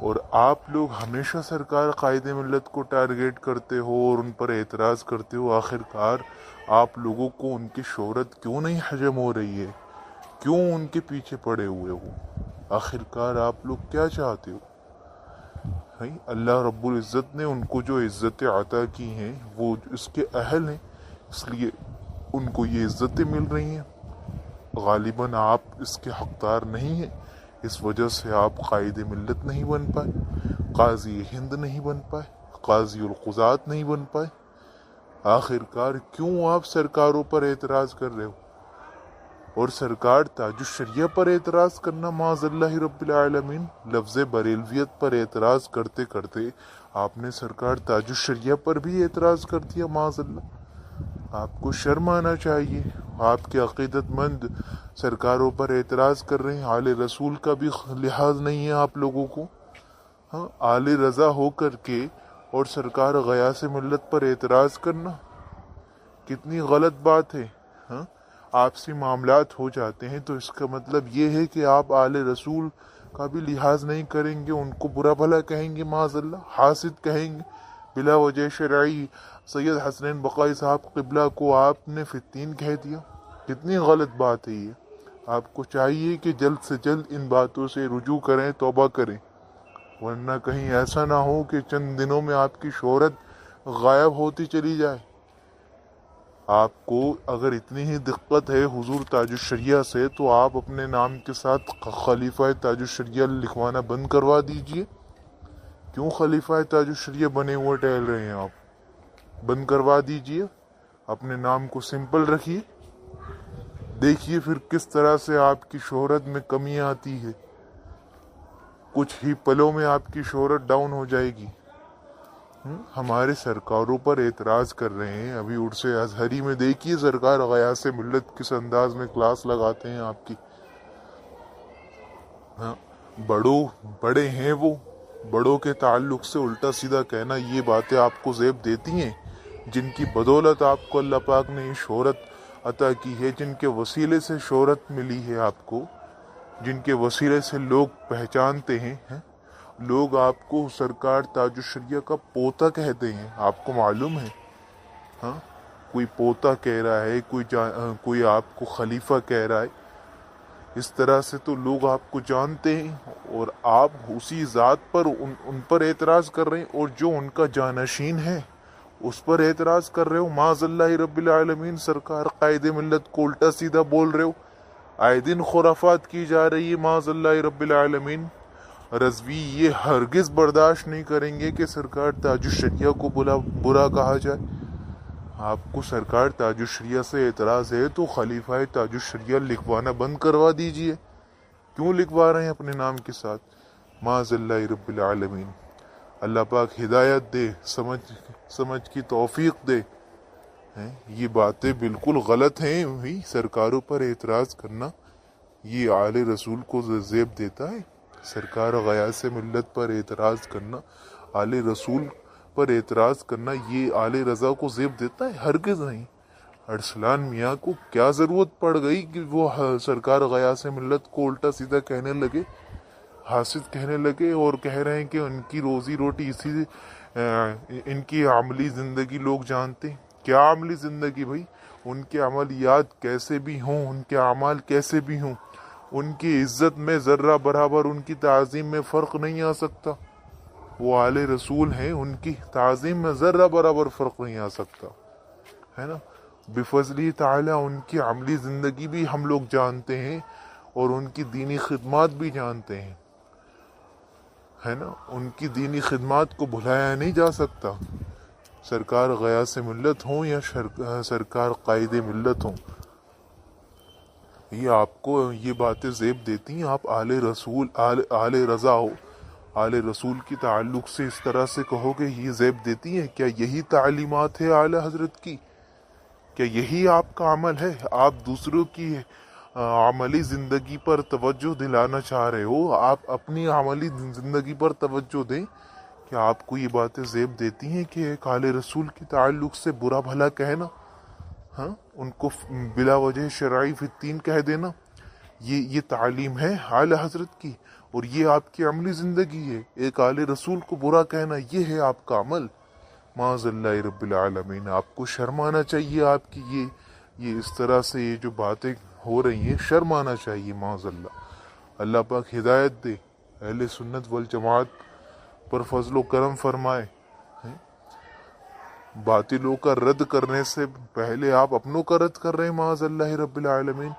اور آپ لوگ ہمیشہ سرکار قائد ملت کو ٹارگیٹ کرتے ہو اور ان پر اعتراض کرتے ہو. آخرکار آپ لوگوں کو ان کی شہرت کیوں نہیں حجم ہو رہی ہے؟ کیوں ان کے پیچھے پڑے ہوئے ہو؟ آخرکار آپ لوگ کیا چاہتے ہو؟ اللہ رب العزت نے ان کو جو عزتیں عطا کی ہیں وہ اس کے اہل ہیں، اس لیے ان کو یہ عزتیں مل رہی ہیں. غالباً آپ اس کے حقدار نہیں ہیں، اس وجہ سے آپ قائد ملت نہیں بن پائے، قاضی ہند نہیں بن پائے، قاضی القضات نہیں بن پائے. آخرکار کیوں آپ سرکاروں پر اعتراض کر رہے ہو؟ اور سرکار تاج الشریعہ پر اعتراض کرنا معاذ اللہ رب العالمین، لفظ بریلویت پر اعتراض کرتے کرتے آپ نے سرکار تاج الشریعہ پر بھی اعتراض کر دیا معاذ اللہ. آپ کو شرم آنا چاہیے. آپ کے عقیدت مند سرکاروں پر اعتراض کر رہے ہیں، آل رسول کا بھی لحاظ نہیں ہے آپ لوگوں کو. آل رضا ہو کر کے اور سرکار غیاث ملت پر اعتراض کرنا کتنی غلط بات ہے. آپسی معاملات ہو جاتے ہیں تو اس کا مطلب یہ ہے کہ آپ آل رسول کا بھی لحاظ نہیں کریں گے، ان کو برا بھلا کہیں گے، معاذ اللہ حاسد کہیں گے بلا وجہ شرعی. سید حسنین بقائی صاحب قبلہ کو آپ نے فتین کہہ دیا، کتنی غلط بات ہے یہ. آپ کو چاہیے کہ جلد سے جلد ان باتوں سے رجوع کریں، توبہ کریں، ورنہ کہیں ایسا نہ ہو کہ چند دنوں میں آپ کی شہرت غائب ہوتی چلی جائے. آپ کو اگر اتنی ہی دقت ہے حضور تاج الشریعہ سے تو آپ اپنے نام کے ساتھ خلیفہ تاج الشریعہ لکھوانا بند کروا دیجئے. کیوں خلیفہ تاج الشریعہ بنے ہوئے ٹہل رہے ہیں آپ؟ بند کروا دیجئے، اپنے نام کو سمپل رکھیے. دیکھیے پھر کس طرح سے آپ کی شہرت میں کمی آتی ہے، کچھ ہی پلوں میں آپ کی شہرت ڈاؤن ہو جائے گی. ہمارے سرکاروں پر اعتراض کر رہے ہیں. ابھی عرس ازہری میں دیکھیے سرکار غیاث ملت کس انداز میں کلاس لگاتے ہیں آپ کی. بڑے ہیں وہ، بڑوں کے تعلق سے الٹا سیدھا کہنا، یہ باتیں آپ کو زیب دیتی ہیں جن کی بدولت آپ کو اللہ پاک نے یہ شہرت عطا کی ہے، جن کے وسیلے سے شہرت ملی ہے آپ کو، جن کے وسیلے سے لوگ پہچانتے ہیں. لوگ آپ کو سرکار تاج الشریعہ کا پوتا کہتے ہیں، آپ کو معلوم ہے. کوئی پوتا کہہ رہا ہے، کوئی آپ کو خلیفہ کہہ رہا ہے. اس طرح سے تو لوگ آپ کو جانتے ہیں، اور آپ اسی ذات پر ان پر اعتراض کر رہے ہیں، اور جو ان کا جانشین ہے اس پر اعتراض کر رہے ہو. معاذ اللہ رب العالمین سرکار قائد ملت کو الٹا سیدھا بول رہے ہو. آئے دن خرافات کی جا رہی ہے معاذ اللہ رب العالمین. رضوی یہ ہرگز برداشت نہیں کریں گے کہ سرکار تاج الشریعہ کو برا کہا جائے. آپ کو سرکار تاج الشریعہ سے اعتراض ہے تو خلیفہ تاج الشریعہ لکھوانا بند کروا دیجئے. کیوں لکھوا رہے ہیں اپنے نام کے ساتھ؟ معاذ اللہ رب العالمین. اللہ پاک ہدایت دے، سمجھ کی توفیق دے. یہ باتیں بالکل غلط ہیں. سرکاروں پر اعتراض کرنا یہ آل رسول کو زیب دیتا ہے؟ سرکار غیاث ملت پر اعتراض کرنا، آل رسول پر اعتراض کرنا یہ آل رضا کو زیب دیتا ہے؟ ہرگز نہیں. ارسلان میاں کو کیا ضرورت پڑ گئی کہ وہ سرکار غیاث ملت کو الٹا سیدھا کہنے لگے، حاسد کہنے لگے، اور کہہ رہے ہیں کہ ان کی روزی روٹی ان کی عملی زندگی لوگ جانتے ہیں. کیا عملی زندگی بھائی؟ ان کے عملیات کیسے بھی ہوں، ان کے اعمال کیسے بھی ہوں، ان کی عزت میں ذرہ برابر، ان کی تعظیم میں فرق نہیں آ سکتا. وہ آل رسول ہیں، ان کی تعظیم میں ذرہ برابر فرق نہیں آ سکتا، ہے نا. بفضلی تعالی ان کی عملی زندگی بھی ہم لوگ جانتے ہیں، اور ان کی دینی خدمات بھی جانتے ہیں، ہے نا. ان کی دینی خدمات کو بھلایا نہیں جا سکتا، سرکار غیاث ملت ہوں یا سرکار قائد ملت ہوں. یہ آپ کو یہ باتیں زیب دیتی ہیں. آپ آل رضا ہو، آل رسول کی تعلق سے اس طرح سے کہو کہ یہ زیب دیتی ہیں. کیا یہی تعلیمات ہے اعلی حضرت کی؟ کیا یہی آپ کا عمل ہے؟ آپ دوسروں کی عملی زندگی پر توجہ دلانا چاہ رہے ہو؟ آپ اپنی عملی زندگی پر توجہ دیں. کیا آپ کو یہ باتیں زیب دیتی ہیں کہ ایک آل رسول کی تعلق سے برا بھلا کہنا، ان کو بلا وجہ شرعی فتین کہہ دینا، یہ تعلیم ہے اعلی حضرت کی؟ اور یہ آپ کی عملی زندگی ہے. ایک آل رسول کو برا کہنا یہ ہے آپ کا عمل. معاذ اللہ رب العالمین. آپ کو شرم آنا چاہیے. آپ کی یہ اس طرح سے یہ جو باتیں ہو رہی ہیں شرم آنا چاہیے. معاذ اللہ. اللہ پاک ہدایت دے, اہل سنت والجماعت پر فضل و کرم فرمائے. باطلوں کا رد کرنے سے پہلے آپ اپنوں کا رد کر رہے ہیں. معاذ اللہ رب العالمین.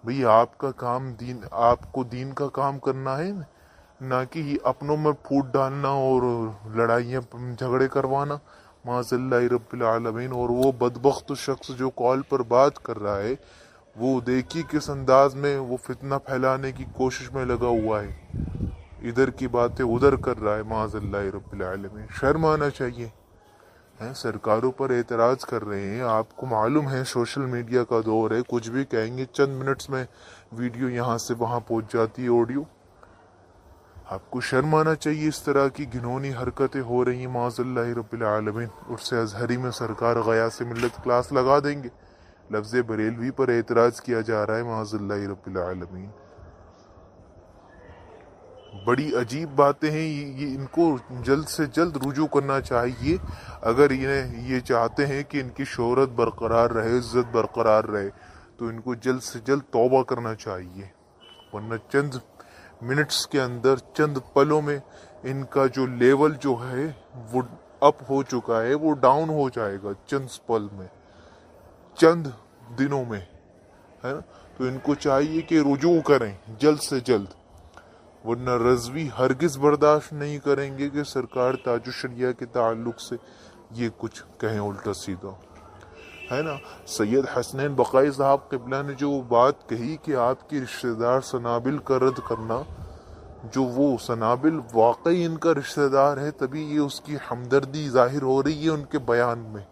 بھئی آپ کا کام دین, آپ کو دین کا کام کرنا ہے, نہ کہ اپنوں میں پھوٹ ڈالنا اور لڑائیاں جھگڑے کروانا. معاذ اللہ رب العالمین. اور وہ بدبخت شخص جو کال پر بات کر رہا ہے, وہ دیکھیے کس انداز میں وہ فتنہ پھیلانے کی کوشش میں لگا ہوا ہے, ادھر کی باتیں ادھر کر رہا ہے. معاذ اللہ رب العالمین. شرم آنا چاہیے. سرکاروں پر اعتراض کر رہے ہیں. آپ کو معلوم ہے سوشل میڈیا کا دور ہے, کچھ بھی کہیں گے چند منٹس میں ویڈیو یہاں سے وہاں پہنچ جاتی ہے, آڈیو. آپ کو شرم آنا چاہیے. اس طرح کی گھنونی حرکتیں ہو رہی ہیں. معاذ اللہ رب العالمین. عرس ازہری میں سرکار غیا سے ملت کلاس لگا دیں گے. لفظ بریلوی پر اعتراض کیا جا رہا ہے. معاذ اللہ رب العالمین. بڑی عجیب باتیں ہیں. یہ ان کو جلد سے جلد رجوع کرنا چاہیے. اگر یہ چاہتے ہیں کہ ان کی شہرت برقرار رہے, عزت برقرار رہے, تو ان کو جلد سے جلد توبہ کرنا چاہیے. ورنہ چند منٹس کے اندر, چند پلوں میں ان کا جو لیول جو ہے وہ اپ ہو چکا ہے, وہ ڈاؤن ہو جائے گا چند پل میں, چند دنوں میں, ہے نا. تو ان کو چاہیے کہ رجوع کریں جلد سے جلد, ورنہ رضوی ہرگز برداشت نہیں کریں گے کہ سرکار تاج الشریعہ کے تعلق سے یہ کچھ کہیں الٹا سیدھا, ہے نا. سید حسنین بقائی صاحب قبلہ نے جو بات کہی کہ آپ کی رشتہ دار سنابل کا رد کرنا, جو وہ سنابل واقعی ان کا رشتہ دار ہے, تبھی یہ اس کی ہمدردی ظاہر ہو رہی ہے ان کے بیان میں.